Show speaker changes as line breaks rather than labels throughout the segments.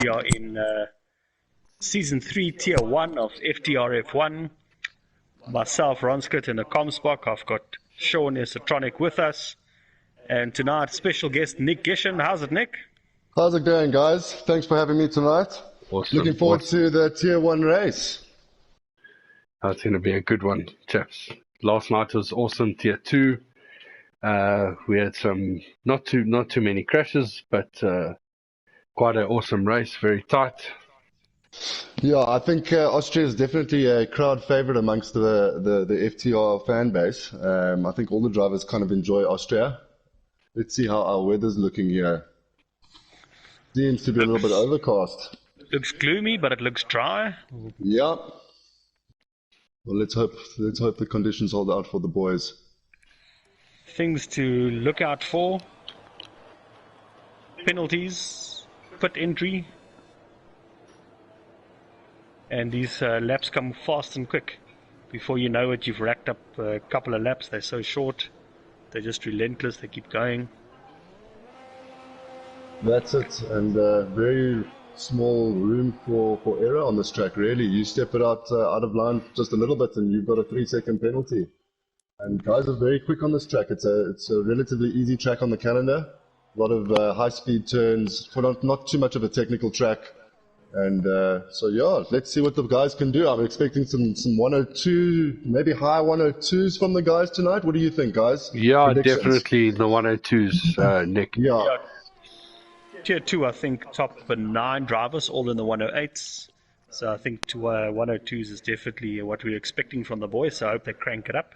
We are in Season 3, Tier 1 of FTRF1. Myself, Ronskit, in the Comspock. I've got Sean Esotronic with us. And tonight, special guest Nick Gishin. How's it, Nick?
How's it going, guys? Thanks for having me tonight.
Awesome.
Looking forward to the Tier 1 race.
That's going to be a good one, chaps. Last night was awesome, Tier 2. We had some, not too many crashes, but quite an awesome race, very tight.
Yeah, I think Austria is definitely a crowd favorite amongst the FTR fan base. I think all the drivers kind of enjoy Austria. Let's see how our weather's looking here. Seems to be a little bit overcast.
Looks gloomy, but it looks dry.
Yeah. Well, let's hope the conditions hold out for the boys.
Things to look out for: penalties, pit entry, and these laps come fast and quick. Before you know it, you've racked up a couple of laps. They're so short, they're just relentless. They keep going.
That's it, and very small room for error on this track. Really, you step it out of line just a little bit, and you've got a 3-second penalty. And guys are very quick on this track. It's a relatively easy track on the calendar. A lot of high-speed turns, for not too much of a technical track. And so yeah, let's see what the guys can do. I'm expecting some 102, maybe high 102s from the guys tonight. What do you think, guys?
Yeah, definitely the 102s, Nick.
Yeah.
Tier 2, I think, top 9 drivers, all in the 108s. So I think 102s is definitely what we're expecting from the boys, so I hope they crank it up.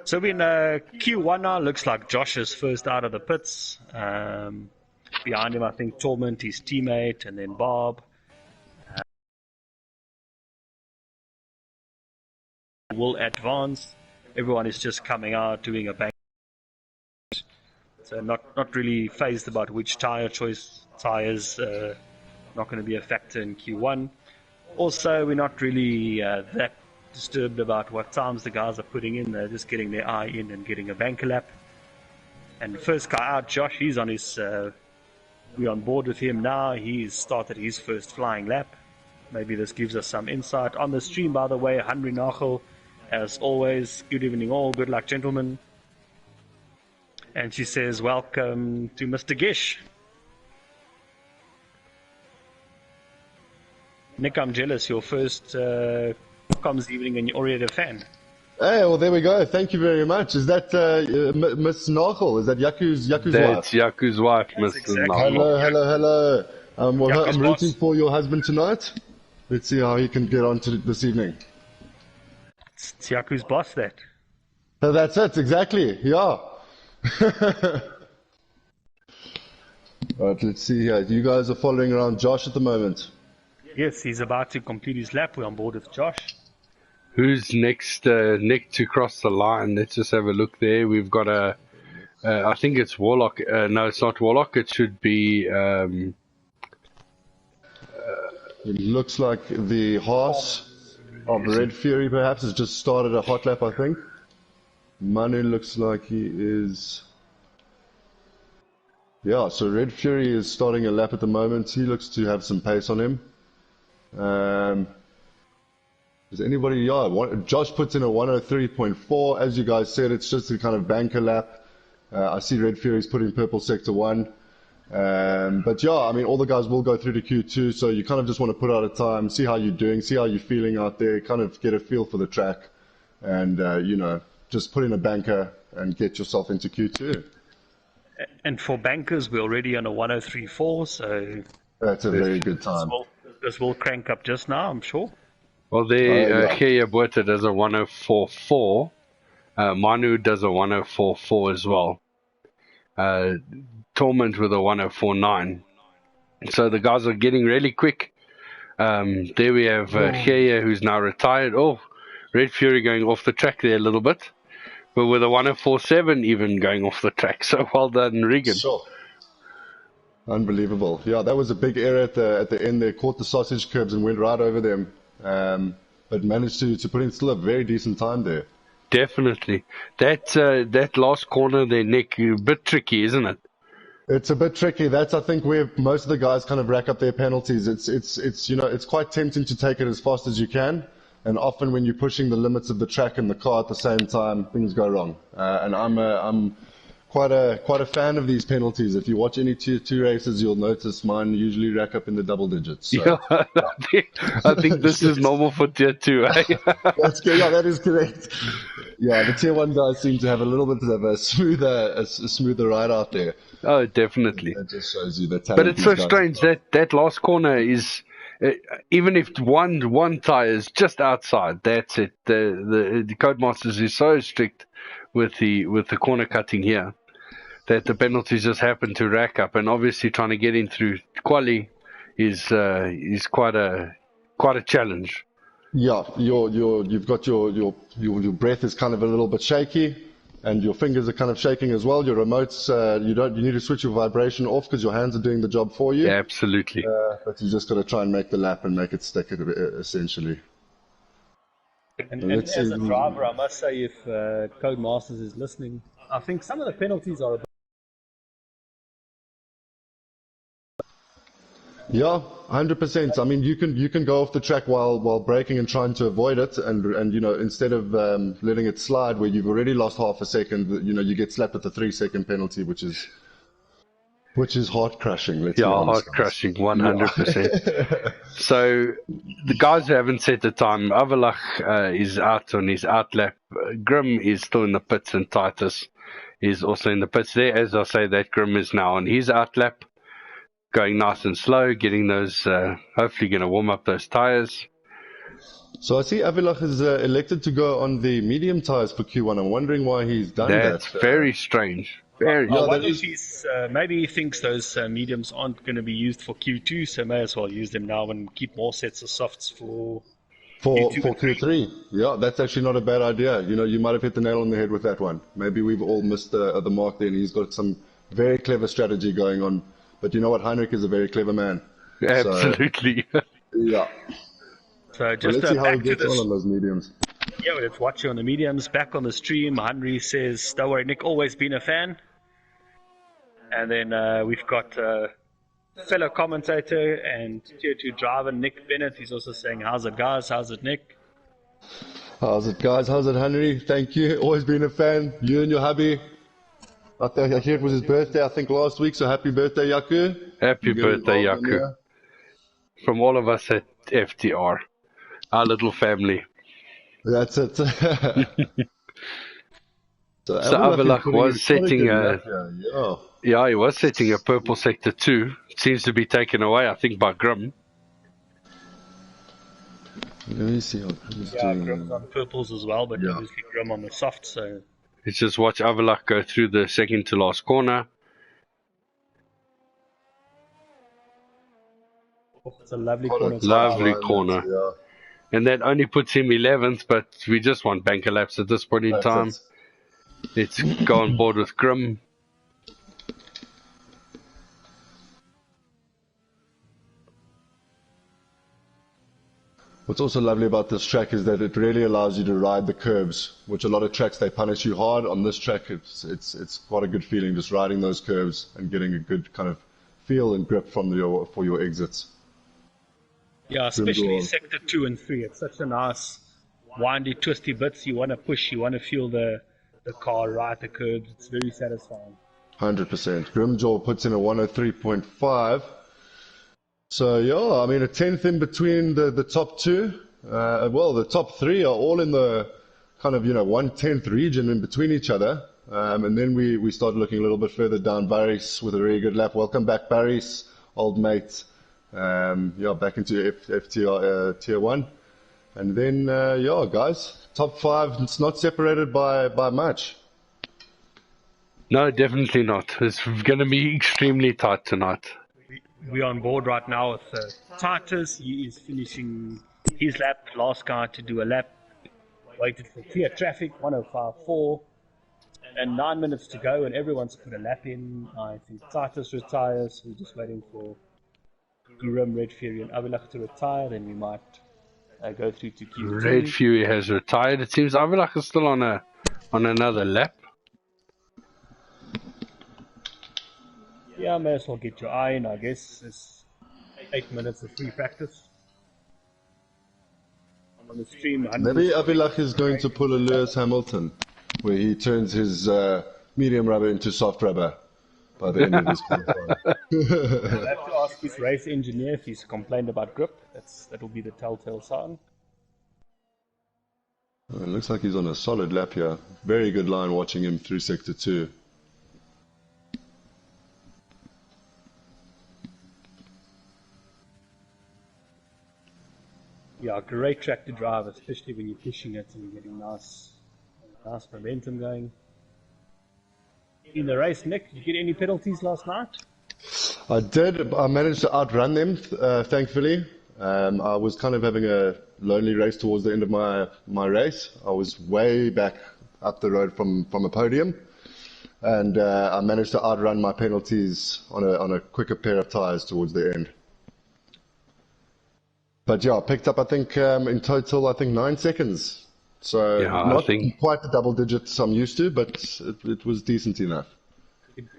So we're in Q1 now. Looks like Josh is first out of the pits. Behind him, I think, Torment, his teammate, and then Bob. Will advance. Everyone is just coming out, doing a bang. So not really phased about which tire choice. Tires not going to be a factor in Q1. Also, we're not really that disturbed about what times the guys are putting in. They're just getting their eye in and getting a banker lap. And the first guy out, Josh, he's on his... we're on board with him now. He's started his first flying lap. Maybe this gives us some insight. On the stream, by the way, Henry Nachel, as always, good evening all. Good luck, gentlemen. And she says, welcome to Mr. Gish. Nick, I'm jealous. Your first comms evening and you're already a fan.
Hey, well, there we go. Thank you very much. Is that Miss Nachel? Is that Yaku's wife?
That's Yaku's wife, Miss
exactly.
Nachel.
Hello. Well, I'm rooting
boss.
for your husband tonight. Let's see how he can get on to this evening.
It's Yaku's boss, that.
So that's it, exactly. Yeah. Alright, let's see here. You guys are following around Josh at the moment.
Yes, he's about to complete his lap. We're on board with Josh.
Who's next, Nick, to cross the line? Let's just have a look there. We've got I think it's Warlock. No, it's not Warlock. It should be...
It looks like the horse of Red Fury perhaps has just started a hot lap, I think. Manu looks like he is... Yeah, so Red Fury is starting a lap at the moment. He looks to have some pace on him. Does anybody... Yeah, Josh puts in a 103.4. As you guys said, it's just a kind of banker lap. I see Red Fury's putting purple sector 1. But yeah, I mean, all the guys will go through to Q2, so you kind of just want to put out a time, see how you're doing, see how you're feeling out there, kind of get a feel for the track, and, you know, just put in a banker and get yourself into Q2.
And for bankers, we're already on a 103.4, so...
That's a very good time.
This will crank up just now, I'm sure.
Well, there, Kea Buerta does a 104.4. Manu does a 104.4 as well. Torment with a 104.9. So the guys are getting really quick. There we have Kea, who's now retired. Oh, Red Fury going off the track there a little bit. But with a 104.7 even going off the track. So well done, Regan.
Sure. Unbelievable. Yeah, that was a big error at the end there. Caught the sausage curbs and went right over them. But managed to put in still a very decent time there.
Definitely. That last corner there, Nick, a bit tricky, isn't it?
It's a bit tricky. That's, I think, where most of the guys kind of rack up their penalties. It's quite tempting to take it as fast as you can, and often when you're pushing the limits of the track and the car at the same time, things go wrong. And I'm quite a fan of these penalties. If you watch any Tier 2 races, you'll notice mine usually rack up in the double digits. So.
Yeah, I think this is normal for Tier 2. Eh?
That's good. Yeah, that is correct. Yeah, the Tier 1 guys seem to have a little bit of a smoother ride out there.
Oh, definitely.
That just shows you the talent.
But it's so strange that last corner is, even if one tire is just outside, that's it. The Codemasters is so strict with the corner cutting here that the penalties just happen to rack up, and obviously trying to get in through quali is quite a challenge.
Yeah, you've got your breath is kind of a little bit shaky, and your fingers are kind of shaking as well. Your remotes, you need to switch your vibration off because your hands are doing the job for you.
Yeah, absolutely.
But you just got to try and make the lap and make it stick, essentially.
And as a driver, I must say, if Codemasters is listening, I think some of the penalties are.
Yeah, 100%. I mean, you can go off the track while braking and trying to avoid it, and instead of letting it slide where you've already lost half a second, you get slapped with the 3-second penalty, which is heart crushing.
Heart crushing, 100%. So the guys who haven't set the time, Avalach is out on his out lap. Grim is still in the pits, and Titus is also in the pits there. As I say, that Grim is now on his out lap, going nice and slow, getting those, hopefully going to warm up those tires.
So I see Avilach is elected to go on the medium tires for Q1. I'm wondering why he's done that.
That's very strange.
I wonder if he's, maybe he thinks those mediums aren't going to be used for Q2, so may as well use them now and keep more sets of softs for
Q3. Yeah, that's actually not a bad idea. You might have hit the nail on the head with that one. Maybe we've all missed the mark there, and he's got some very clever strategy going on. But you know what? Heinrich is a very clever man.
Absolutely.
So, yeah.
So just
let's see how
back
he gets
to this.
on those mediums.
Yeah, well, let's watch you on the mediums. Back on the stream, Henry says, "Don't worry, Nick, always been a fan." And then we've got fellow commentator and Tier 2 driver Nick Bennett. He's also saying, "How's it, guys? How's it, Nick?"
How's it, guys? How's it, Henry? Thank you. Always been a fan. You and your hubby. I hear it was his birthday, I think, last week, so happy birthday, Yaku.
Happy birthday, Yaku. From all of us at FTR, our little family.
That's it. So
Avalach was setting he was setting a purple sector 2. It seems to be taken away, I think, by Grim.
Let me see how Grim's
doing. Grim's on purples as well, but obviously Grim on the soft, so...
Let's just watch Avalach go through the second to last corner.
It's a lovely corner.
Lovely corner. Yeah. And that only puts him 11th, but we just want banker laps at this point in time. Let's go on board with Grim.
What's also lovely about this track is that it really allows you to ride the curves, which a lot of tracks, they punish you hard. On this track, it's quite a good feeling just riding those curves and getting a good kind of feel and grip for your exits.
Yeah, especially sector 2 and 3. It's such a nice windy, twisty bits. You want to push, you want to feel the car ride the curves. It's very satisfying.
100%. Grimjaw puts in a 103.5. So, yeah, I mean, a 10th in between the top two. Well, the top three are all in the kind of, 1/10th region in between each other. And then we started looking a little bit further down. Barry's with a very good lap. Welcome back, Barry's, old mate. Back into FTR Tier 1. And then, guys, top 5, it's not separated by much.
No, definitely not. It's going to be extremely tight tonight.
We're on board right now with Titus. He is finishing his lap. Last guy to do a lap. Waited for clear traffic, 105.4. And 9 minutes to go, and everyone's put a lap in. I think Titus retires. We're just waiting for Grim, Red Fury, and Avalach to retire. Then we might go through to Q2.
Red Fury has retired. It seems Avalach is still on another lap.
Yeah, may as well get your eye in, I guess. It's 8 minutes of free practice. On the stream,
Maybe Abilach is going to pull a Lewis Hamilton, where he turns his medium rubber into soft rubber by the end of his qualifying.
I'll have to ask his race engineer if he's complained about grip. That'll be the telltale sign.
It looks like he's on a solid lap here. Very good line watching him through sector 2.
Yeah, great track to drive, especially when you're pushing it and you're getting nice momentum going. In the race, Nick, did you get any penalties last night?
I did. I managed to outrun them, thankfully. I was kind of having a lonely race towards the end of my race. I was way back up the road from a podium, and I managed to outrun my penalties on a quicker pair of tyres towards the end. But yeah, I picked up, I think, in total, 9 seconds. So
Yeah,
not quite the double digits I'm used to, but it was decent enough.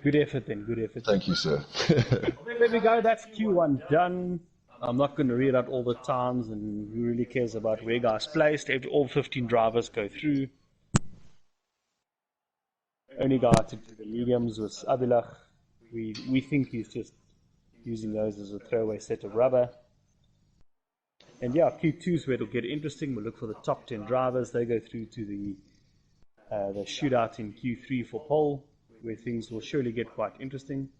Good effort then, good effort.
Thank you, sir.
There we go, that's Q1 done. I'm not going to read out all the times, and who really cares about where guys placed. All 15 drivers go through. Only guy to do the mediums was Abilach. We think he's just using those as a throwaway set of rubber. And yeah, Q2 is where it'll get interesting. We'll look for the top 10 drivers. They go through to the shootout in Q3 for pole, where things will surely get quite interesting.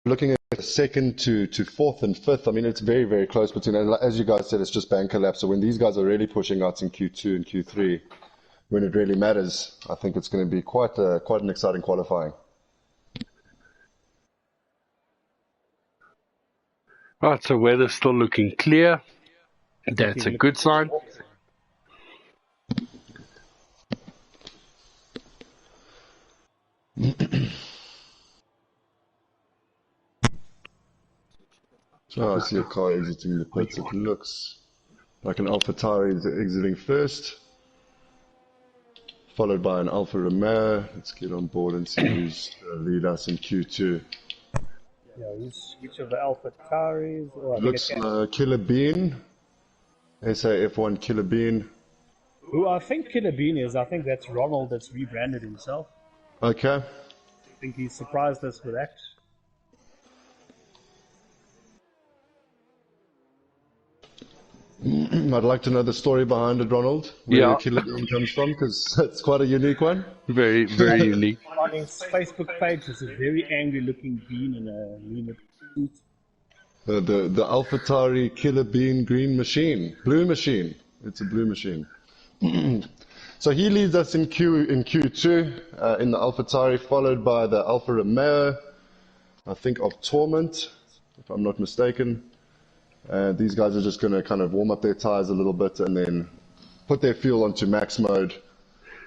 Looking at second to fourth and fifth, I mean, it's very, very close between, and as you guys said, it's just banker laps. So when these guys are really pushing out in Q2 and Q3, when it really matters, I think it's going to be quite an exciting qualifying.
Right, so weather's still looking clear. That's a good sign.
So I see a car exiting the pits. It looks like an AlphaTauri is exiting first, followed by an Alfa Romeo. Let's get on board and see who's going to lead us in Q2.
Yeah, which of the AlphaTauris? Oh,
looks Killer Bean, FTRF1 Killer Bean.
Who I think Killer Bean is, I think that's Ronald that's rebranded himself.
Okay.
I think he surprised us with that.
I'd like to know the story behind it, Ronald. Where Killer Bean comes from, because that's quite a unique one.
Very, very unique.
On his Facebook page, there's a very angry-looking bean in a lunar suit.
The AlphaTauri Killer Bean Green Machine, Blue Machine. It's a blue machine. So he leads us in Q2 in the AlphaTauri, followed by the Alfa Romeo, I think of Torment, if I'm not mistaken. These guys are just going to kind of warm up their tires a little bit and then put their fuel onto max mode,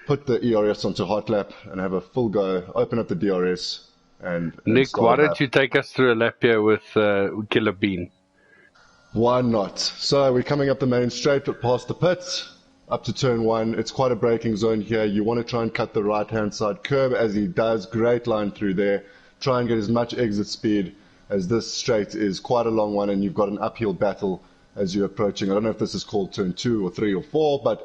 put the ERS onto hot lap and have a full go, open up the DRS. And
Nick, why don't you take us through a lap here with Killer Bean?
Why not? So we're coming up the main straight past the pits, up to turn 1. It's quite a braking zone here. You want to try and cut the right-hand side curb as he does. Great line through there. Try and get as much exit speed, as this straight is quite a long one and you've got an uphill battle as you're approaching. I don't know if this is called turn 2 or 3 or 4, but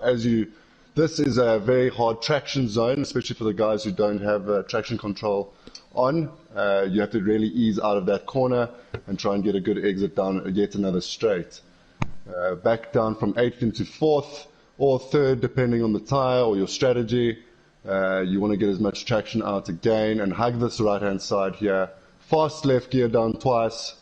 this is a very hard traction zone, especially for the guys who don't have traction control on. You have to really ease out of that corner and try and get a good exit down yet another straight. Back down from 8th into 4th or 3rd, depending on the tire or your strategy. You want to get as much traction out again and hug this right-hand side here. Fast left gear down twice.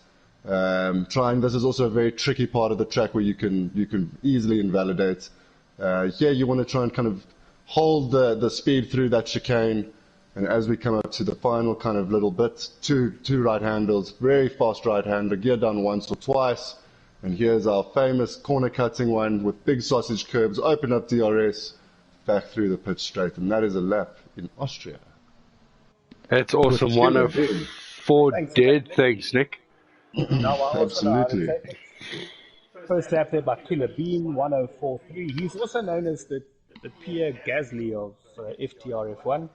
This is also a very tricky part of the track where you can easily invalidate. Here you want to try and kind of hold the speed through that chicane. And as we come up to the final kind of little bit, two right handles, very fast right hander, gear down once or twice. And here's our famous corner cutting one with big sausage curbs, open up DRS, back through the pit straight. And that is a lap in Austria.
That's awesome. 104 dead. Thanks, Nick.
Absolutely.
First lap there by Killer Bean, 104.3. He's also known as the Pierre Gasly of FTRF1.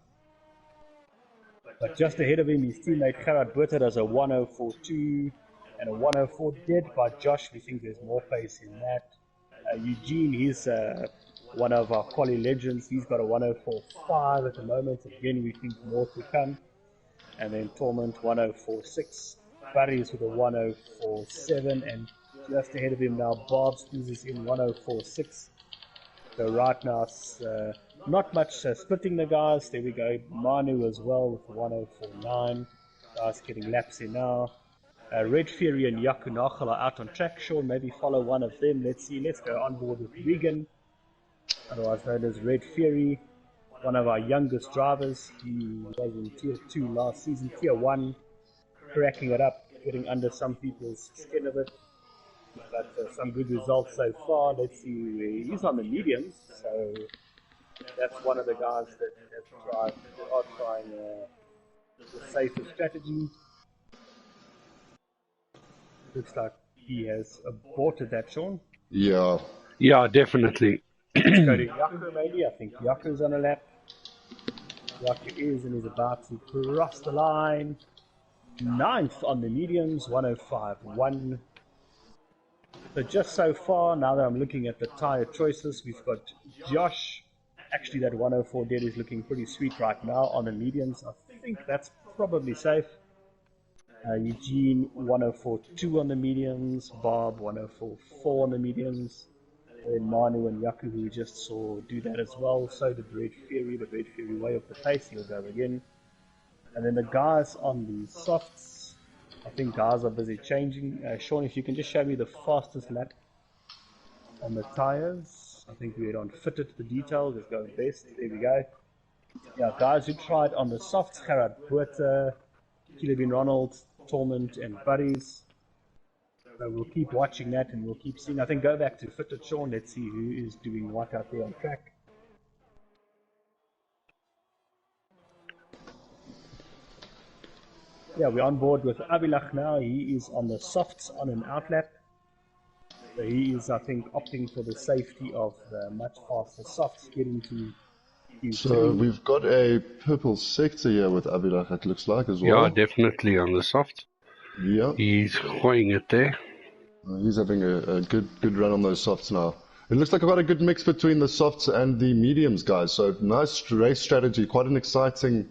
But just ahead of him, his teammate Gerard Butter does a 104.2 and a 104 dead by Josh. We think there's more pace in that. Eugene, he's one of our quali legends. He's got a 104.5 at the moment. Again, we think more to come. And then Torment 104.6. Barry's with a 104.7. And just ahead of him now, Bob squeezes in 104.6. So right now, not much splitting the guys. There we go. Manu as well with 104.9. Guys getting laps in now. Red Fury and Yaku Nachal are out on track. Sean, maybe follow one of them. Let's see. Let's go on board with Regan, otherwise known as Red Fury. One of our youngest drivers. He was in Tier 2 last season. Tier 1, cracking it up, getting under some people's skin of it. But some good results so far. Let's see. He's on the mediums, so that's one of the guys that are trying the safer strategy. Looks like he has aborted that, Sean.
Yeah.
Yeah, definitely.
Let's go to Yaku maybe. I think Yaku's on a lap. Yaku is and is about to cross the line. 9th on the mediums, 105.1. So just so far, now that I'm looking at the tyre choices, we've got Josh. Actually, that 104 dead is looking pretty sweet right now on the mediums. I think that's probably safe. Eugene 104.2 on the mediums. Bob 104.4 on the mediums. And then Manu and Yaku, who we just saw, do that as well. So did Red Fury, but Red Fury way off the pace. He'll go again. And then the guys on the softs, I think guys are busy changing. Sean, if you can just show me the fastest lap on the tires. I think we're on fitted to the detail. Just go best. There we go. Yeah, guys who tried on the softs, Gerard Buerter, Kilabin Ronald, Torment, and Buddies. So we'll keep watching that and we'll keep seeing. I think go back to fitted, Sean. Let's see who is doing what out there on track. Yeah, we're on board with Abilach now. He is on the softs on an outlap. So he is, I think, opting for the safety of the much faster softs getting to Q3.
So we've got a purple sector here with Abilach, it looks like, as well.
Yeah, definitely on the soft.
Yeah.
He's hoying it there.
He's having a good run on those softs now. It looks like I've got a good mix between the softs and the mediums, guys. So nice race strategy, quite an exciting.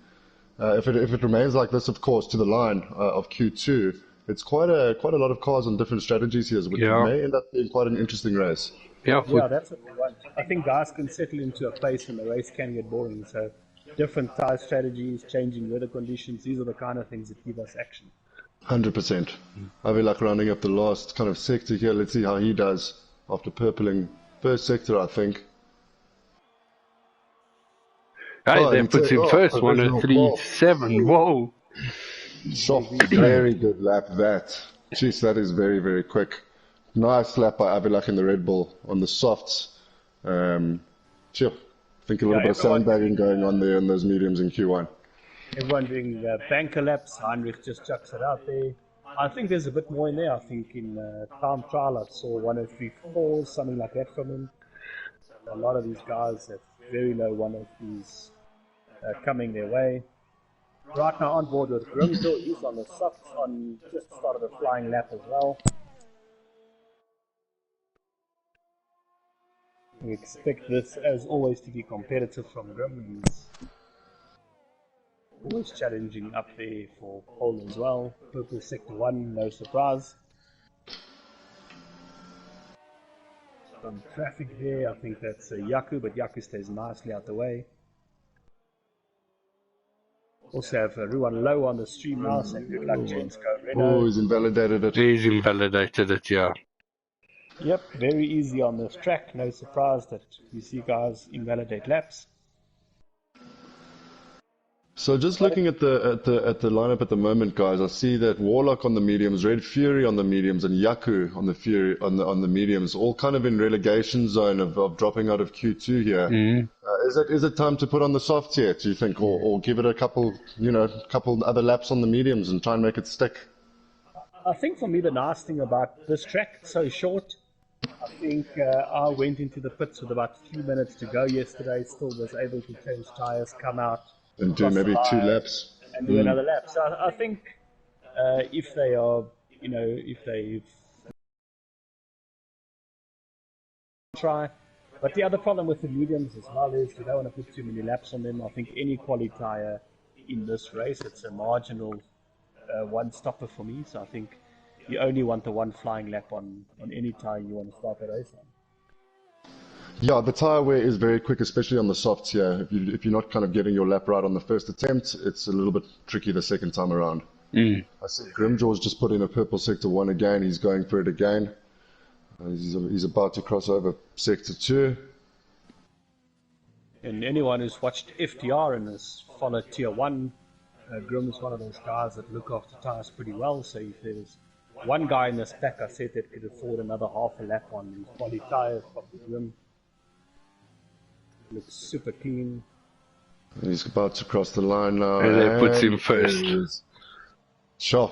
If it remains like this, of course, to the line of Q2, it's quite a lot of cars on different strategies here, which may end up being quite an interesting race.
Yeah, that's what we want. I think guys can settle into a place and the race can get boring. So different tire strategies, changing weather conditions, these are the kind of things that give us action.
100%. Avilak rounding up the last kind of sector here. Let's see how he does after purpling first sector, I think.
Hey, they put him first, 103.7. Whoa.
Soft, very good lap that. Jeez, that is very, very quick. Nice lap by Avilak in the Red Bull on the softs. Sure. I think a little bit of sandbagging going on there in those mediums in Q1.
Everyone doing banker laps. Heinrich just chucks it out there. I think there's a bit more in there. I think in time trial I saw 103.4, something like that from him. A lot of these guys have very low 103s coming their way. Right now on board with Grimshaw, he's on the softs on just the start of the flying lap as well. We expect this as always to be competitive from Grim. He's always challenging up there for pole as well. Purple sector 1, no surprise. Some traffic there, I think that's Yaku, but Yaku stays nicely out the way. Also have Ruan low on the stream now, so good luck, James. Go Renault.
Oh, he's invalidated it.
He's invalidated it, yeah.
Yep, very easy on this track. No surprise that we see guys invalidate laps.
So just looking at the lineup at the moment, guys, I see that Warlock on the mediums, Red Fury on the mediums, and Yaku on the Fury on the mediums, all kind of in relegation zone of dropping out of Q2 here.
Mm-hmm.
Is it time to put on the softs yet? Do you think, or give it a couple other laps on the mediums and try and make it stick?
I think for me the nice thing about this track, it's so short. I think I went into the pits with about 3 minutes to go yesterday, still was able to change tyres, come out,
And do
cross the
maybe two
line,
laps.
and do another lap. So I think if they are, if they try. But the other problem with the mediums as well is you don't want to put too many laps on them. I think any quali tyre in this race, it's a marginal one stopper for me. So I think you only want the one flying lap on any tyre you want to start the race on.
Yeah, the tyre wear is very quick, especially on the softs here. If you're not kind of getting your lap right on the first attempt, it's a little bit tricky the second time around. I see Grimjaw's just put in a purple sector 1 again. He's going for it again. He's about to cross over sector 2.
And anyone who's watched FTR and has followed Tier 1, Grim is one of those guys that look after tyres pretty well. So if there's one guy in this pack, I said, that could afford another half a lap on his quali tyres, probably Grim. Looks super clean.
He's about to cross the line now.
And that puts him first.
Sure.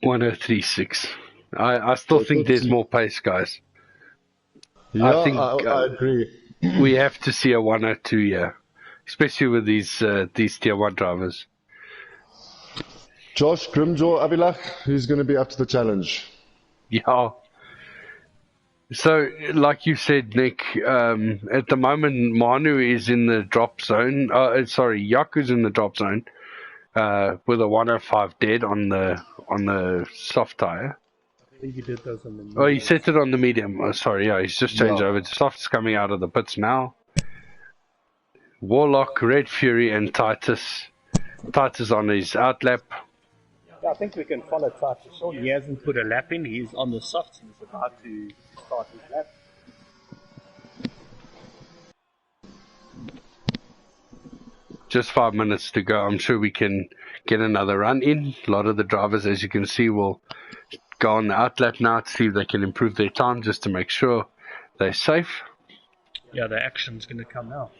1036. I still think there's more pace, guys.
Yeah,
I think
I agree.
we have to see a 102 here, especially with these Tier 1 drivers.
Josh, Grimjaw, Abilach, who's going to be up to the challenge?
Yeah. So, like you said, Nick, at the moment, Manu is in the drop zone. Yaku's in the drop zone with a 105 dead on the soft tire.
I think he did those on the medium.
Oh, he set it on the medium. Oh, sorry, yeah, he's just changed over to softs, coming out of the pits now. Warlock, Red Fury, and Titus. Titus on his outlap.
Yeah, I think we can follow Titus. Sean, he hasn't put a lap in. He's on the softs. He's about to start his lap.
Just 5 minutes to go. I'm sure we can get another run in. A lot of the drivers, as you can see, will go on the outlap now to see if they can improve their time, just to make sure they're safe.
Yeah, the action's going to come now.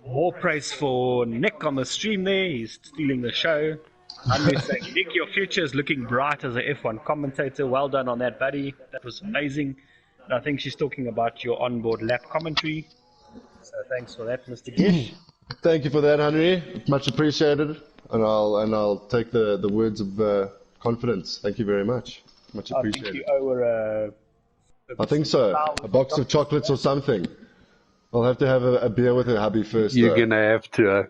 More praise for Nick on the stream there. He's stealing the show. I'm saying, Nick, your future is looking bright as an F1 commentator. Well done on that, buddy. That was amazing. And I think she's talking about your onboard lap commentary. So thanks for that, Mr. Gish.
Thank you for that, Henry. Much appreciated. And I'll take the words of confidence. Thank you very much. Much appreciated.
I think you owe her
I think so. A box of chocolates or something. I'll have to have a beer with her hubby first.
You're going to have to.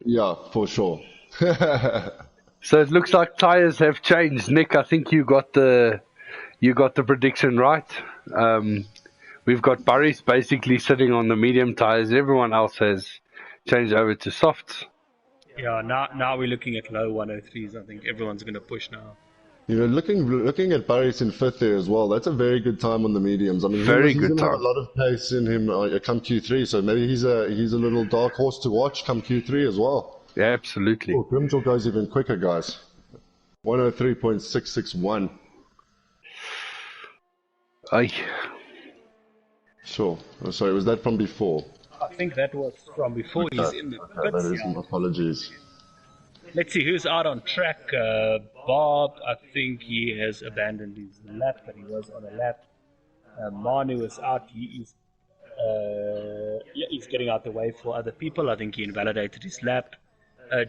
Yeah, for sure.
So it looks like tires have changed. Nick, I think you got the prediction right. We've got Burris basically sitting on the medium tires. Everyone else has changed over to softs.
Yeah, now we're looking at low 103s. I think everyone's going to push now.
You know, looking at Burris in 5th there as well, that's a very good time on the mediums. I mean, he's going to have a lot of pace in him come Q3, so maybe he's a little dark horse to watch come Q3 as well.
Yeah, absolutely.
Oh, Grimjaw goes even quicker, guys. 103.661.
Aye.
Sure. Oh, sorry, was that from before?
I think that was from before. He's in the pits.
That is, apologies.
Let's see who's out on track. Bob, I think he has abandoned his lap, but he was on a lap. Manu is out. He's getting out the way for other people. I think he invalidated his lap.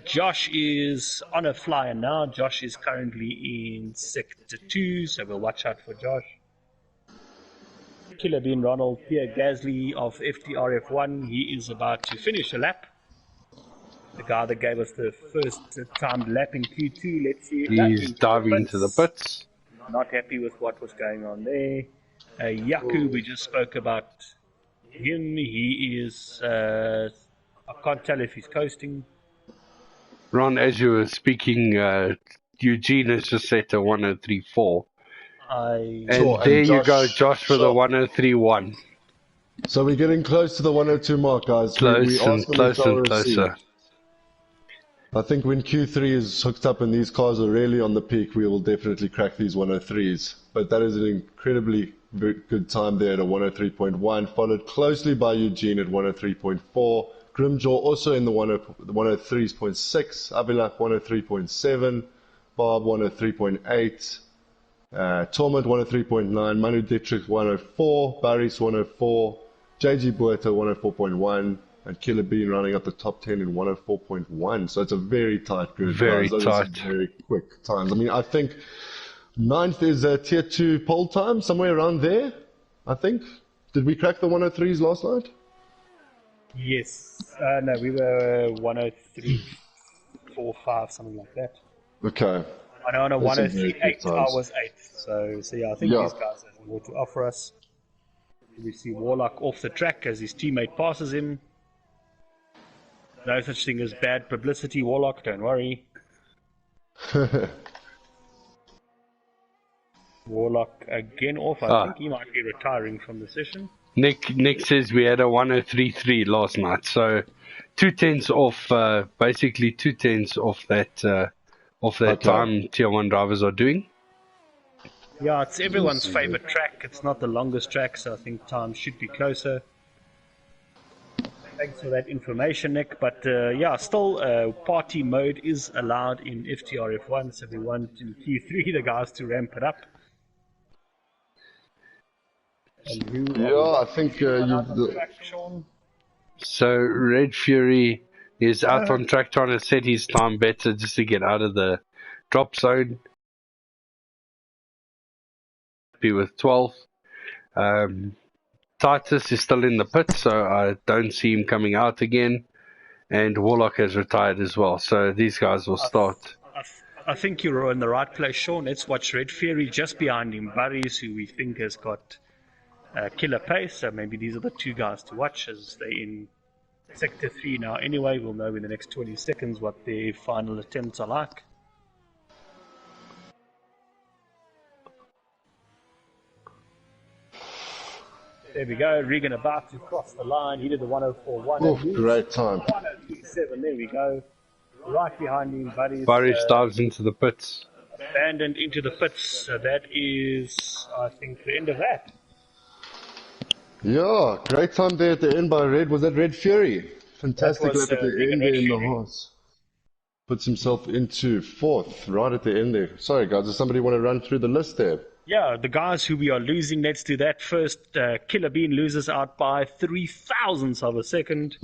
Josh is on a flyer now. Josh is currently in sector 2, so we'll watch out for Josh. Killer Bean Ronald, Pierre Gasly of FTRF1, he is about to finish a lap. The guy that gave us the first timed lap in Q2, let's see.
He's diving into the pits.
Not happy with what was going on there. Yaku, we just spoke about him. He is, I can't tell if he's coasting.
Ron, as you were speaking, Eugene has just set a 103.4. There you go, Josh, for the 103.1.
So we're getting close to the 102 mark, guys.
Closer.
I think when Q3 is hooked up and these cars are really on the peak, we will definitely crack these 103s. But that is an incredibly good time there at a 103.1, followed closely by Eugene at 103.4. Grimjaw also in the 103.6. Avila 103.7. Bob 103.8. Torment 103.9, Manu Dietrich 104, Barry's 104, JG Buerta 104.1, and Killer Bean running up the top 10 in 104.1. So it's a very tight group.
Very
guys. Those are
tight.
some very quick times. I mean, I think 9th is tier 2 pole time, somewhere around there, I think. Did we crack the 103s last night?
Yes. No, we were 103, 4, 5, something like that.
Okay.
I know on a
That's some very
103.8,
quick
I
times.
was 8th. So yeah, I think these guys have more to offer us. We see Warlock off the track as his teammate passes him. No such thing as bad publicity, Warlock, don't worry. Warlock again off. I think he might be retiring from the session.
Nick says we had a 103.3 last night, so 2/10 off, basically 2/10 off that time tier 1 drivers are doing.
Yeah, it's everyone's favorite track. It's not the longest track, so I think time should be closer. Thanks for that information, Nick. But yeah, still party mode is allowed in FTRF1, so we want in Q3 the guys to ramp it up. And
I think
Sean?
So Red Fury is out on track trying to set his time better just to get out of the drop zone. Be with 12. Titus is still in the pit, so I don't see him coming out again. And Warlock has retired as well, so these guys will start.
I think you're in the right place, Sean. Let's watch Red Fury just behind him. Barry's, who we think has got killer pace, so maybe these are the two guys to watch as they're in Sector 3 now. Anyway, we'll know in the next 20 seconds what their final attempts are like. There we go, Regan about to cross the line. He did the 104.1.
Oh, great time.
103.7, there we go. Right behind him,
Barry dives into the pits.
Abandoned into the pits, so that is, I think, the end of that.
Yeah, great time there at the end by Red. Was that Red Fury? Fantastic lap at the end there in the horse. Puts himself into 4th, right at the end there. Sorry guys, does somebody want to run through the list there?
Yeah, the guys who we are losing, let's do that first. Killer Bean loses out by 0.003 of a second.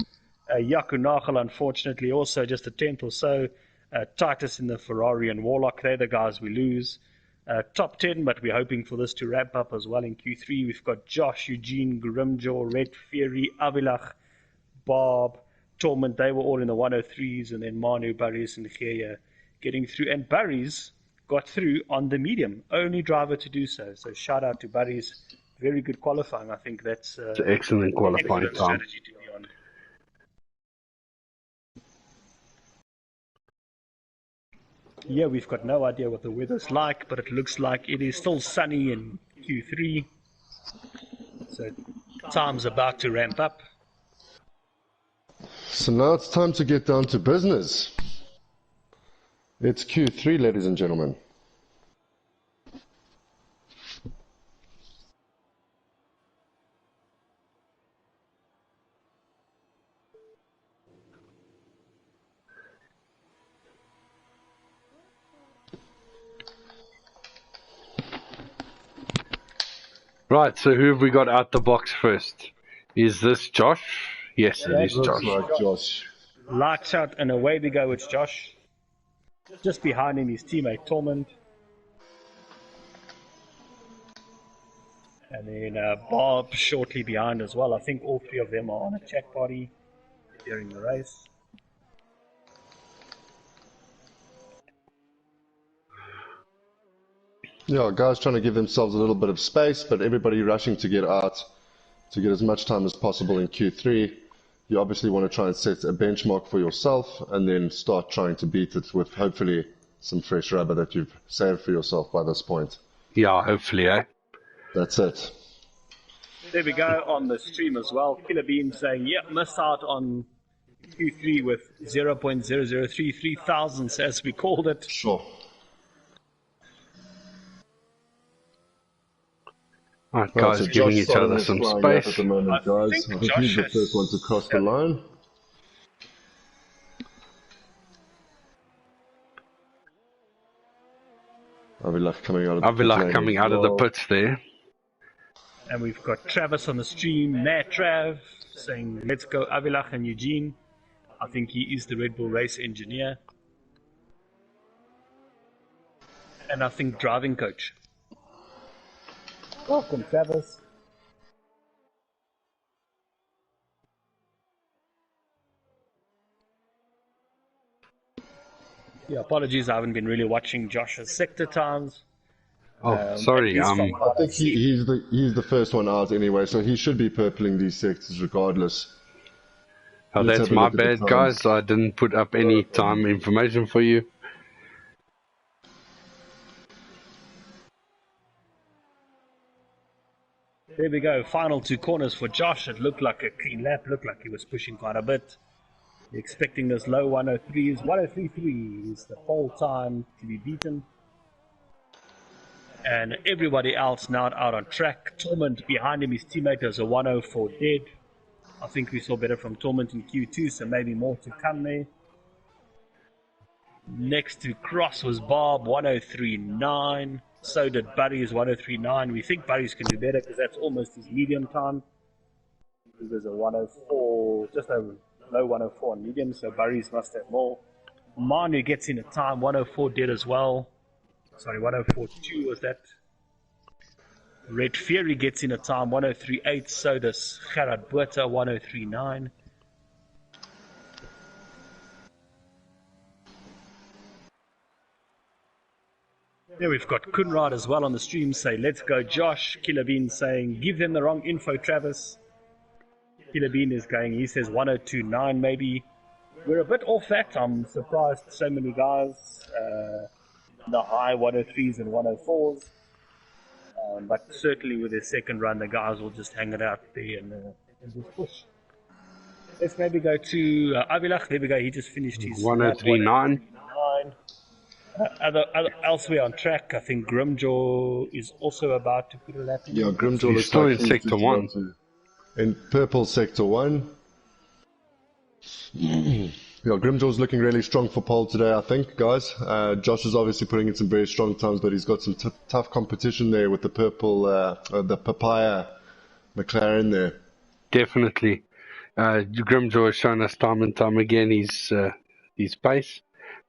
Yaku Nagel, unfortunately, also just a 10th or so. Titus in the Ferrari and Warlock, they're the guys we lose. Top 10, but we're hoping for this to ramp up as well in Q3. We've got Josh, Eugene, Grimjaw, Red Fury, Avilach, Bob, Torment. They were all in the 103s, and then Manu, Barry's, and Gea getting through. And Barry's got through on the medium, only driver to do so. So shout out to Barry's, very good qualifying. I think that's
it's an excellent qualifying time.
Strategy to be on. Yeah, we've got no idea what the weather's like, but it looks like it is still sunny in Q3. So time's about to ramp up.
So now it's time to get down to business. It's Q3, ladies and gentlemen.
Right, so who have we got out the box first? Is this Josh? Yes, it is
Looks
Josh.
like Josh.
Lights out, and away we go. It's Josh. Just behind him, his teammate Torment. And then Bob shortly behind as well. I think all three of them are on a chat party during the race.
Yeah, guys trying to give themselves a little bit of space, but everybody rushing to get out to get as much time as possible in Q3. You obviously want to try and set a benchmark for yourself and then start trying to beat it with hopefully some fresh rubber that you've saved for yourself by this point.
Yeah, hopefully, eh?
That's it.
There we go on the stream as well. Killer Bean saying, yep, missed out on Q3 with 0.0033 thousandths, as we called it.
Sure.
Alright, guys,
so
giving
Josh
each other
is
some
flying
space.
up at the moment, guys. I think he's the
Josh
first one to cross the line. Avilach coming out of the pit
Avilach
lane
coming
as
out of the
well.
pits there.
And we've got Travis on the stream, Matt Trav, saying, let's go Avilach and Eugene. I think he is the Red Bull race engineer. And I think driving coach. Welcome, Travis. Yeah, apologies, I haven't been really watching Josh's sector times.
Oh, sorry.
I think he's the first one out anyway, so he should be purpling these sectors regardless.
Oh,
Let's
that's
have a
my
look at the
bad,
times.
guys. I didn't put up any time information for you.
There we go, final 2 corners for Josh. It looked like a clean lap, looked like he was pushing quite a bit. Expecting this low 103s. 103.3 is the whole time to be beaten. And everybody else now out on track. Torment behind him, his teammate is a 104 dead. I think we saw better from Torment in Q2, so maybe more to come there. Next to Cross was Bob, 103.9. So did Buddy's 103.9. We think Buddy's can do better because that's almost his medium time. There's a 104, just a low 104 on medium, so Buddy's must have more. Manu gets in a time, 104 dead as well. Sorry, 104.2 was that. Red Fury gets in a time, 103.8. So does Gerard Buerta, 103.9. There we've got Kunrad as well on the stream say, let's go Josh. Killer Bean saying, give them the wrong info, Travis. Killer Bean is going, he says 102.9 maybe. We're a bit off that. I'm surprised so many guys in the high 103s and 104s. But certainly with their second run, the guys will just hang it out there and just push. Let's maybe go to Avilach. There we go. He just finished his
103.9.
Elsewhere on track, I think Grimjaw is also about to put a lap in.
Yeah, Grimjaw
He's
looks
still
like
in Sector 1.
In purple Sector 1. Yeah, Grimjaw's looking really strong for pole today, I think, guys. Josh is obviously putting in some very strong times, but he's got some tough competition there with the purple, the papaya McLaren there.
Definitely. Grimjaw has shown us time and time again his pace,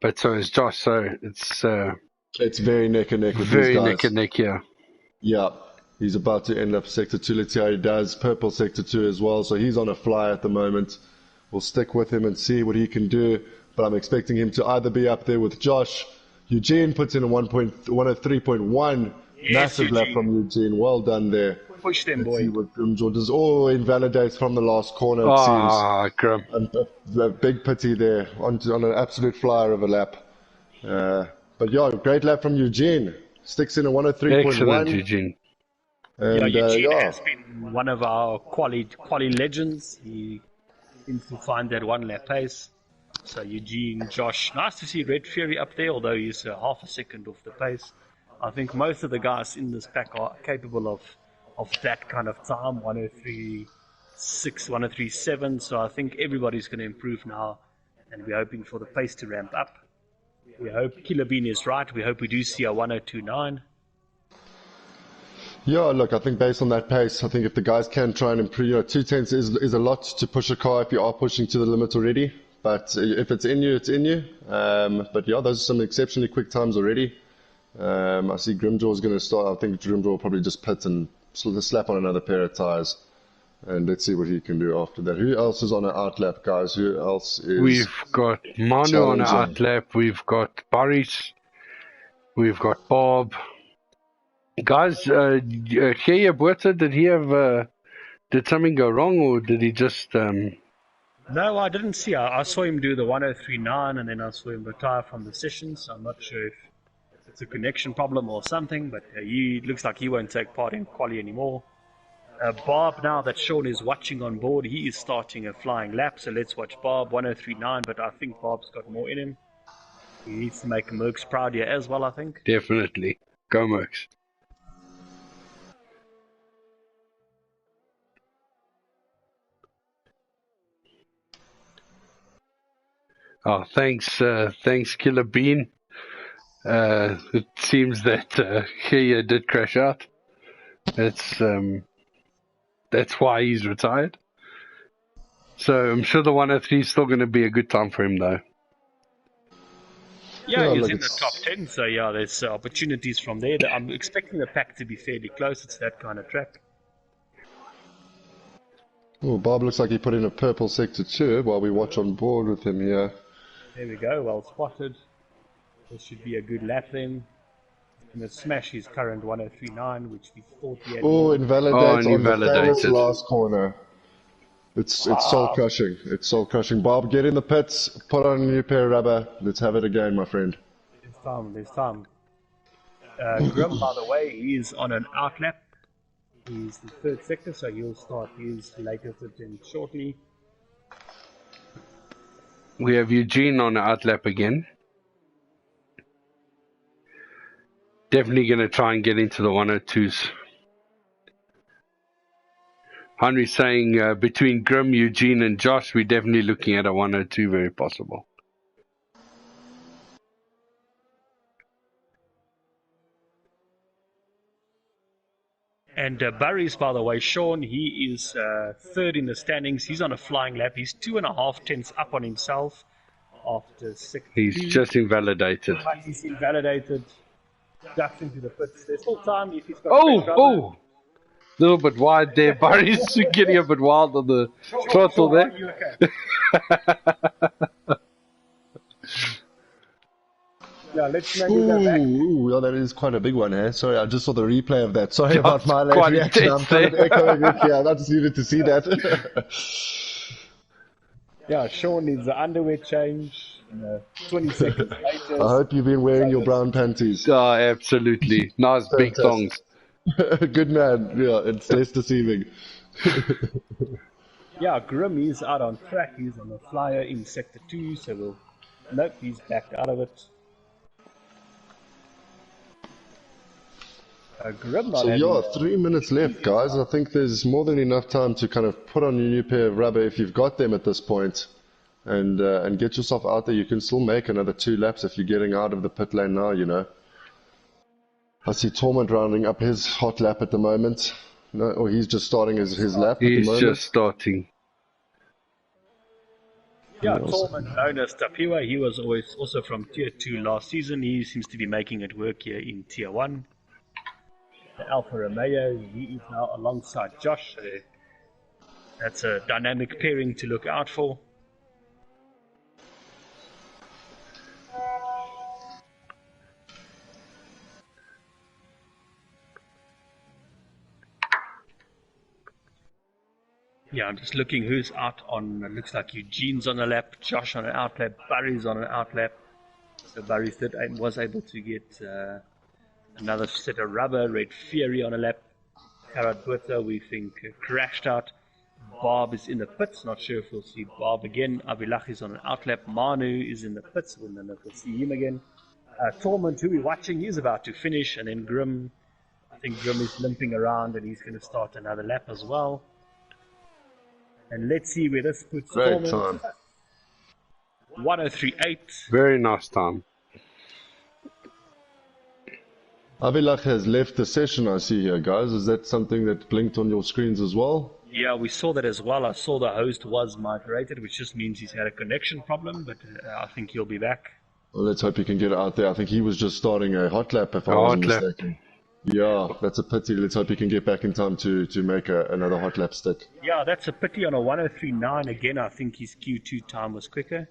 but so is Josh. So
it's very neck and neck with
very
these guys.
neck and neck here.
Yeah, he's about to end up Sector 2. Let's see how he does. Purple Sector 2 as well, so he's on a fly at the moment. We'll stick with him and see what he can do, but I'm expecting him to either be up there with Josh. Eugene puts in a 103.1.
Yes,
Massive lap
Eugene.
from Eugene. Well done there.
Push them,
Let's
boy.
see what Grimjaw does. Oh, invalidates from the last corner, it
Ah, Grim.
seems. A big pity there on an absolute flyer of a lap. But yeah, great lap from Eugene. Sticks in a 103.1.
Excellent, Eugene.
And,
Eugene
yeah.
has been one of our quali legends. He seems to find that one lap pace. So Eugene, Josh, nice to see Red Fury up there, although he's half a second off the pace. I think most of the guys in this pack are capable of that kind of time, 103.6, 103.7. So I think everybody's going to improve now, and we're hoping for the pace to ramp up. We hope Killer Bean is right. We hope we do see a 102.9.
Yeah, look, I think based on that pace, I think if the guys can try and improve, 2/10 is a lot to push a car if you are pushing to the limit already. But if it's in you, it's in you. But yeah, those are some exceptionally quick times already. I see Grimjaw's going to start. I think Grimjaw will probably just pit and slap on another pair of tires. And let's see what he can do after that. Who else is on an outlap, guys? Who else is...
We've got Manu on an
challenging?
outlap. We've got Boris. We've got Bob. Guys, Kaya Buerta, did he have... did something go wrong, or did he just...
No, I didn't see. I saw him do the 103.9, and then I saw him retire from the session, so I'm not sure if it's a connection problem or something, but he looks like he won't take part in quali anymore. Bob, now that Sean is watching on board, he is starting a flying lap, so let's watch Bob, 103.9, but I think Bob's got more in him. He needs to make Merckx proud here as well, I think.
Definitely. Go Merckx. Oh, thanks, Killer Bean. It seems that Kea did crash out. That's why he's retired. So I'm sure the 103 is still going to be a good time for him, though.
Yeah, he's in the top 10, so yeah, there's opportunities from there. I'm expecting the pack to be fairly close. It's that kind of track.
Oh, Bob looks like he put in a purple sector 2 while we watch on board with him here.
There we go, well spotted. This should be a good lap then. And the smash his current 103.9, which we thought he had.
Oh, invalidates
and
on the famous
invalidated.
last corner. It's soul crushing. It's soul crushing. Bob, get in the pits, put on a new pair of rubber. Let's have it again, my friend.
There's time. Grim, by the way, he's on an outlap. He's the third sector, so he'll start his latest attempt shortly.
We have Eugene on the outlap again. Definitely going to try and get into the 102s. Henry's saying between Grim, Eugene, and Josh, we're definitely looking at a 102, very possible.
And Barry's, by the way, Sean, he is third in the standings. He's on a flying lap. He's 2.5 tenths up on himself after 6.
He's just invalidated.
He's invalidated. Ducked into the pits. There's still time if he's got
Oh! A little bit wide there. Barry's getting a bit wild on the throttle there.
Are you okay? Yeah, let's maybe go back.
Well, that is quite a big one, eh? Sorry, I just saw the replay of that. Sorry about my
quite
late reaction. I'm
intense
kind of
there.
echoing it here. I just needed to see that.
Yeah, Sean needs the underwear change. 20 seconds later.
I hope you've been wearing your brown panties.
Oh, absolutely. Nice big thongs.
Good man. Yeah, it's less deceiving.
Yeah, Grim is out on track. He's on the flyer in sector 2, so we'll note he's backed out of it. Grim not
So
having
yeah, 3 minutes left, guys. I think there's more than enough time to kind of put on your new pair of rubber if you've got them at this point, and get yourself out there. You can still make another 2 laps if you're getting out of the pit lane now, you know. I see Tormund rounding up his hot lap at the moment. No, or he's just starting his lap at the
He's
moment.
just starting.
Yeah, Tormund known as Tapiwa. He was always also from Tier 2 last season. He seems to be making it work here in Tier 1. The Alfa Romeo, he is now alongside Josh. So that's a dynamic pairing to look out for. Yeah, I'm just looking who's out on. It looks like Eugene's on a lap, Josh on an outlap, Barry's on an outlap. So Barry was able to get another set of rubber. Red Fury on a lap. Karat Butter, we think, crashed out. Bob is in the pits. Not sure if we'll see Bob again. Abilach is on an outlap. Manu is in the pits. We'll know if we'll see him again. Tormund, who we're watching, he's about to finish. And then Grim, I think Grim is limping around and he's going to start another lap as well. And let's see where this puts
Great
Tormund.
time.
103.8.
Very nice time.
Avilach has left the session, I see here, guys. Is that something that blinked on your screens as well?
Yeah, we saw that as well. I saw the host was migrated, which just means he's had a connection problem, but I think he'll be back.
Well, let's hope he can get out there. I think he was just starting a hot lap, if I wasn't mistaken. Yeah, that's a pity. Let's hope he can get back in time to make another hot lap stick.
Yeah, that's a pity on a 103.9. Again, I think his Q2 time was quicker.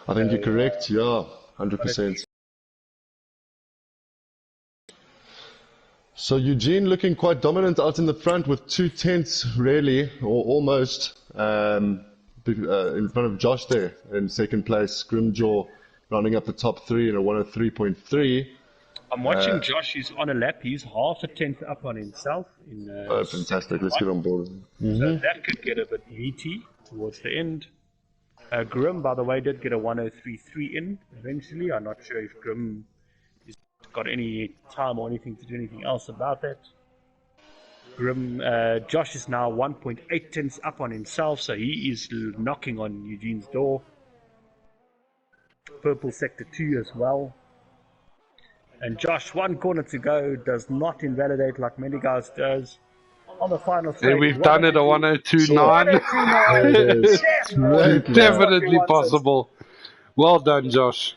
I think you're correct. Yeah, 100%. So Eugene looking quite dominant out in the front with 2 tenths, really, or almost, in front of Josh there in second place. Grimjaw rounding up the top 3 in a 103.3.
I'm watching Josh. He's on a lap. He's half a tenth up on himself.
Oh, fantastic. Let's get on board.
So that could get a bit meaty towards the end. Grim, by the way, did get a 103.3 in eventually. I'm not sure if Grim has got any time or anything to do anything else about that. Grim, Josh is now 1.8 tenths up on himself, so he is knocking on Eugene's door. Purple sector 2 as well. And Josh, 1 corner to go, does not invalidate like many guys does. On the final straight,
And we've done it a 1029.
1029.
There it is.
Yes,
Great,
Definitely possible. Well done, Josh.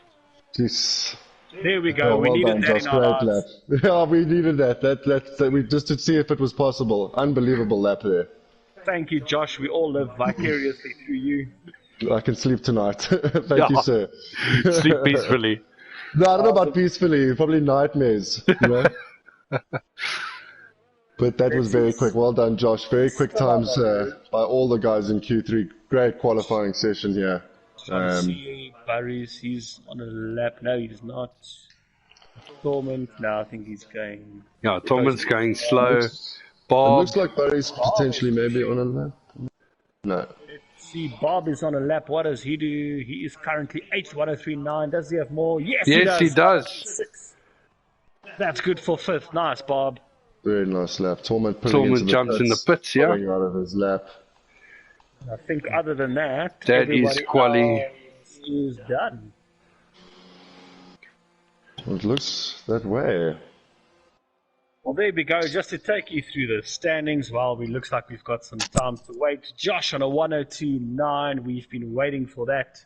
Jeez.
There we go.
Oh,
We
well
needed
done,
that
Josh.
in our
Great lap.
lives.
Yeah, we needed that. We just to see if it was possible. Unbelievable lap there.
Thank you, Josh. We all live vicariously through you.
I can sleep tonight. Thank you, sir.
Sleep peacefully.
No, I don't know about peacefully. Probably nightmares. You know? But that was very quick. Well done, Josh. Very quick times by all the guys in Q3. Great qualifying session here.
See Barry's, he's on a lap. No, he's not. Torment, no, I think he's going.
Yeah, Torment's going slow.
It
Bob,
looks like Barry's potentially maybe on a lap. No.
See, Bob is on a lap. What does he do? He is currently 8th, 1039. Does he have more? Yes,
yes, he does.
6. That's good for 5th. Nice, Bob.
Very nice lap. Torment
jumps in the pits, yeah.
Going out of his lap.
I think other than that,
That is quali.
Is done.
It looks that way.
Well, there we go. Just to take you through the standings, well, it looks like we've got some time to wait. Josh on a 102.9. We've been waiting for that,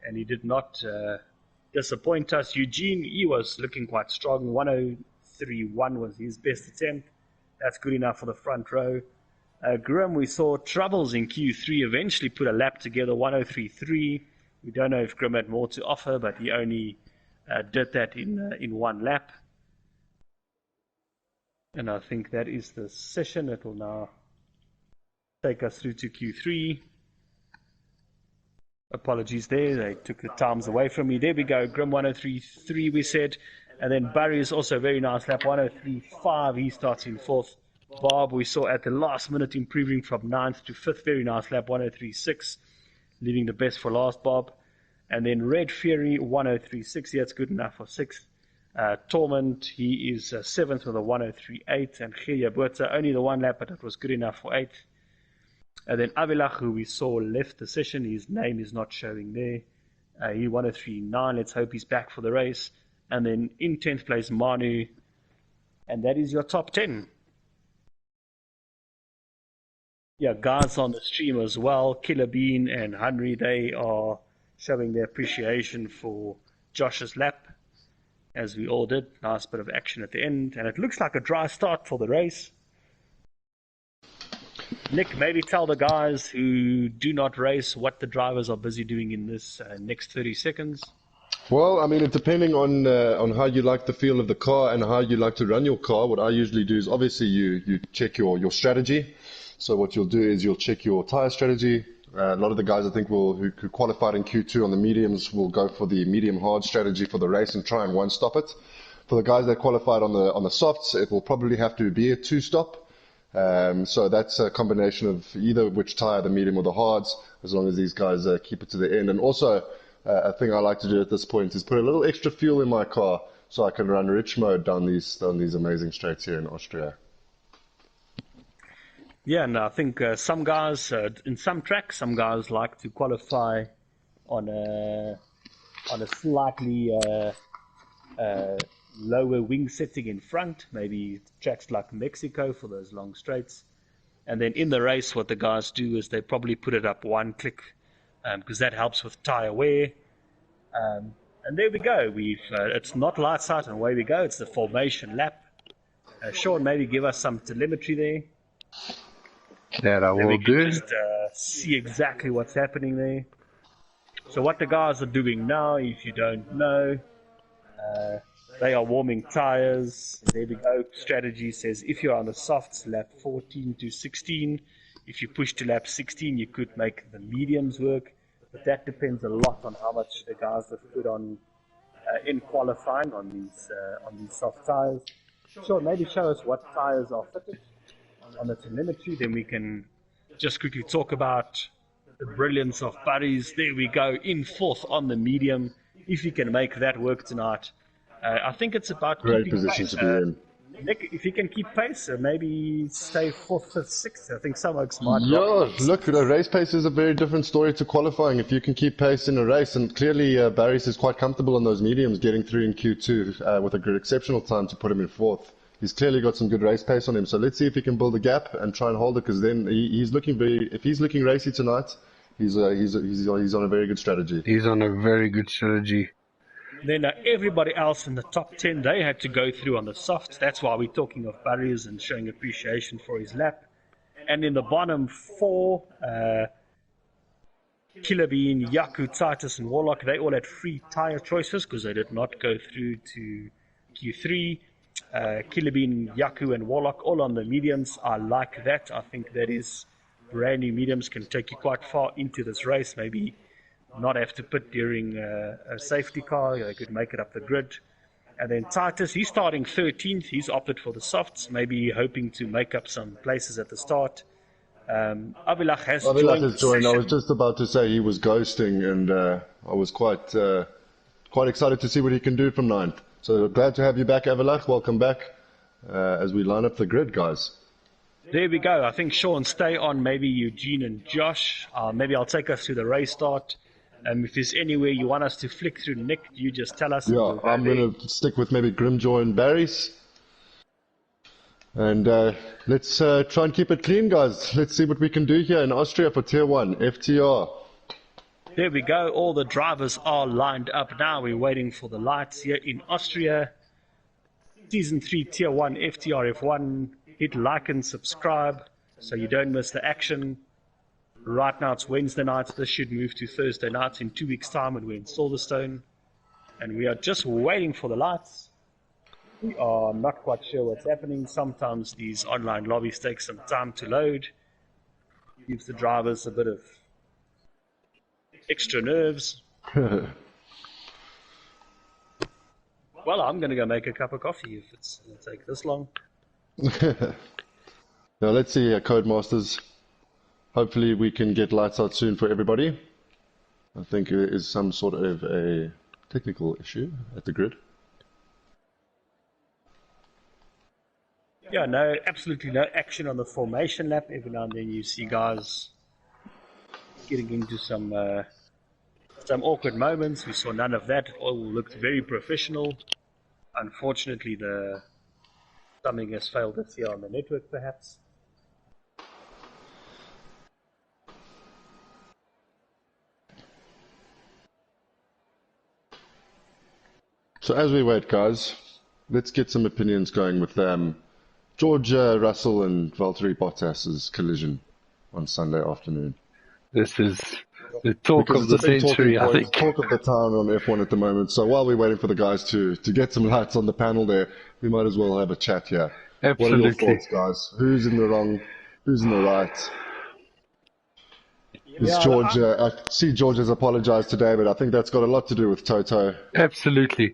and he did not disappoint us. Eugene, he was looking quite strong. 103.1 was his best attempt. That's good enough for the front row. Grim, we saw troubles in Q3, eventually put a lap together, 103.3. We don't know if Grim had more to offer, but he only did that in 1 lap. And I think that is the session. It will now take us through to Q3. Apologies there, they took the times away from me. There we go, Grim 103.3 we said. And then Barry is also a very nice lap, 103.5. He starts in 4th. Bob, we saw at the last minute improving from 9th to 5th. Very nice lap, 103.6. Leaving the best for last, Bob. And then Red Fury, 103.6. That's good enough for 6th. Torment, he is 7th with a 103.8. And Geya Botha, only the 1 lap, but it was good enough for 8th. And then Avilach, who we saw left the session. His name is not showing there. He 103.9. Let's hope he's back for the race. And then in 10th place, Manu. And that is your top 10. Yeah, guys on the stream as well, Killer Bean and Henry, they are showing their appreciation for Josh's lap, as we all did. Nice bit of action at the end, and it looks like a dry start for the race. Nick, maybe tell the guys who do not race what the drivers are busy doing in this next 30 seconds.
Well, I mean, depending on how you like the feel of the car and how you like to run your car, what I usually do is obviously you check your strategy. So what you'll do is you'll check your tire strategy. A lot of the guys I think who qualified in Q2 on the mediums will go for the medium hard strategy for the race and try and 1-stop it. For the guys that qualified on the softs, it will probably have to be a 2-stop. So that's a combination of either which tire, the medium or the hards, as long as these guys keep it to the end. And also a thing I like to do at this point is put a little extra fuel in my car so I can run rich mode down these amazing straights here in Austria.
Yeah, and I think some guys, in some tracks, some guys like to qualify on a slightly lower wing setting in front, maybe tracks like Mexico for those long straights. And then in the race, what the guys do is they probably put it up 1 click, because that helps with tire wear. And there we go. It's not lights out, and away we go. It's the formation lap. Sean, maybe give us some telemetry there.
That I will do.
Just see exactly what's happening there. So what the guys are doing now, if you don't know, they are warming tires. There we go. Strategy says if you're on the softs, lap 14 to 16. If you push to lap 16, you could make the mediums work. But that depends a lot on how much the guys have put on in qualifying on these soft tires. Sure, maybe show us what tires are fitted on the telemetry, then we can just quickly talk about the brilliance of Barry's. There we go, in 4th on the medium. If you can make that work tonight, I think it's about
great position to be in.
Nick, if he can keep pace, maybe stay 4th, 5th, 6th. I think some oaks might
Yeah,
drop.
look, the race pace is a very different story to qualifying. If you can keep pace in a race, and clearly Barry's is quite comfortable on those mediums, getting through in Q2 with a good exceptional time to put him in 4th. He's clearly got some good race pace on him. So let's see if he can build a gap and try and hold it, because then he's looking very. If he's looking racy tonight, he's on a very good strategy.
He's on a very good strategy.
Then everybody else in the top 10, they had to go through on the softs. That's why we're talking of barriers and showing appreciation for his lap. And in the bottom 4, Killer Bean, Yaku, Titus, and Warlock, they all had free tyre choices because they did not go through to Q3. Killer Bean, Yaku, and Warlock, all on the mediums. I like that. I think that is brand new mediums, can take you quite far into this race. Maybe not have to pit during a safety car. They could make it up the grid. And then Titus, he's starting 13th. He's opted for the softs, maybe hoping to make up some places at the start. Avilach has joined.
I was just about to say he was ghosting, and I was quite excited to see what he can do from 9th. So glad to have you back, Avilach. Welcome back as we line up the grid, guys.
There we go. I think Sean, stay on. Maybe Eugene and Josh. Maybe I'll take us to the race start. If there's anywhere you want us to flick through, Nick, you just tell us.
Yeah, I'm going to stick with maybe Grimjaw and Barry's. And let's try and keep it clean, guys. Let's see what we can do here in Austria for Tier 1, FTR.
There we go. All the drivers are lined up now. We're waiting for the lights here in Austria. Season 3, Tier 1, FTRF1. Hit like and subscribe so you don't miss the action. Right now it's Wednesday night. This should move to Thursday night in 2 weeks' time when we're in Silverstone. And we are just waiting for the lights. We are not quite sure what's happening. Sometimes these online lobbies take some time to load. Gives the drivers a bit of extra nerves. Well, I'm going to go make a cup of coffee if it's going to take this long.
Now let's see here, Codemasters. Hopefully we can get lights out soon for everybody. I think there is some sort of a technical issue at the grid.
Yeah, no, absolutely no action on the formation lap. Every now and then you see guys getting into some awkward moments. We saw none of that. It all looked very professional. Unfortunately, something has failed this year on the network, perhaps.
So as we wait, guys, let's get some opinions going with George Russell and Valtteri Bottas's collision on Sunday afternoon.
This is the talk of the century, I think.
Talk of the town on F1 at the moment. So while we're waiting for the guys to get some lights on the panel there, we might as well have a chat here.
Absolutely.
What are your thoughts, guys? Who's in the wrong? Who's in the right? George? I see George has apologized today, but I think that's got a lot to do with Toto.
Absolutely.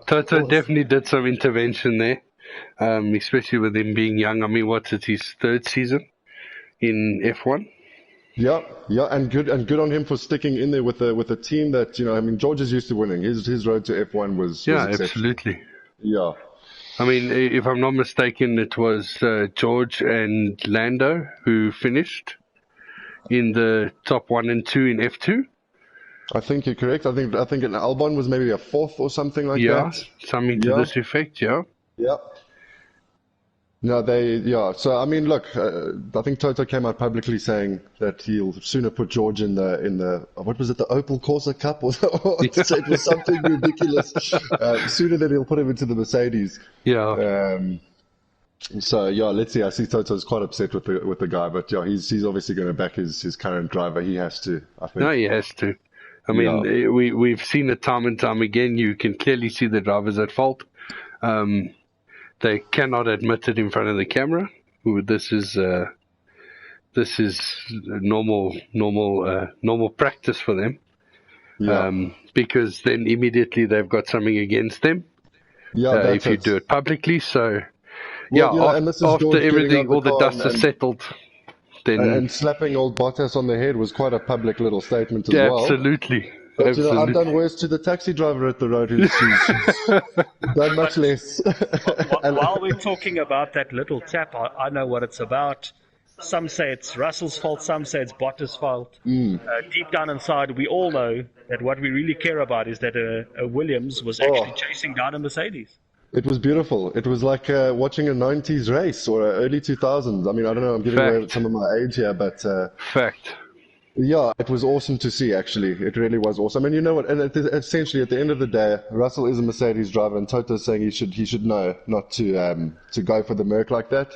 Toto definitely did some intervention there, especially with him being young. I mean, what's it, his 3rd season in F1?
Yeah, and good on him for sticking in there with a team that, I mean, George is used to winning. His road to F1 was
absolutely.
Yeah.
I mean, if I'm not mistaken, it was George and Lando who finished in the top 1 and 2 in F2.
I think you're correct. I think Albon was maybe a 4th or something like that.
Yeah, something to this effect. Yeah.
Yeah. No, So I mean, look, I think Toto came out publicly saying that he'll sooner put George in the what was it, the Opel Corsa Cup, or so it was something ridiculous. Sooner than he'll put him into the Mercedes.
Yeah.
So let's see. I see Toto's quite upset with the guy, but he's obviously going to back his current driver. He has to. I think.
No, he has to. I mean, we've seen it time and time again. You can clearly see the drivers at fault. They cannot admit it in front of the camera. This is normal practice for them. Yeah. Because then immediately they've got something against them.
Yeah,
if you do it publicly. So after everything, all the dust is settled. Then
and slapping old Bottas on the head was quite a public little statement as well.
Absolutely.
But you know, I've
Absolutely.
done worse to the taxi driver at the road who's done much less. And
While we're talking about that little tap, I know what it's about. Some say it's Russell's fault, some say it's Bottas' fault. Deep down inside, we all know that what we really care about is that a Williams was actually
oh,
chasing down a Mercedes.
it was beautiful. It was like watching a 90s race or early 2000s. I mean, I don't know, I'm giving away
Fact.
some of my age here, but
Fact.
yeah, it was awesome to see, actually. It really was awesome. And you know what? And essentially, at the end of the day, Russell is a Mercedes driver, and Toto's saying he should know not to go for the Merc like that.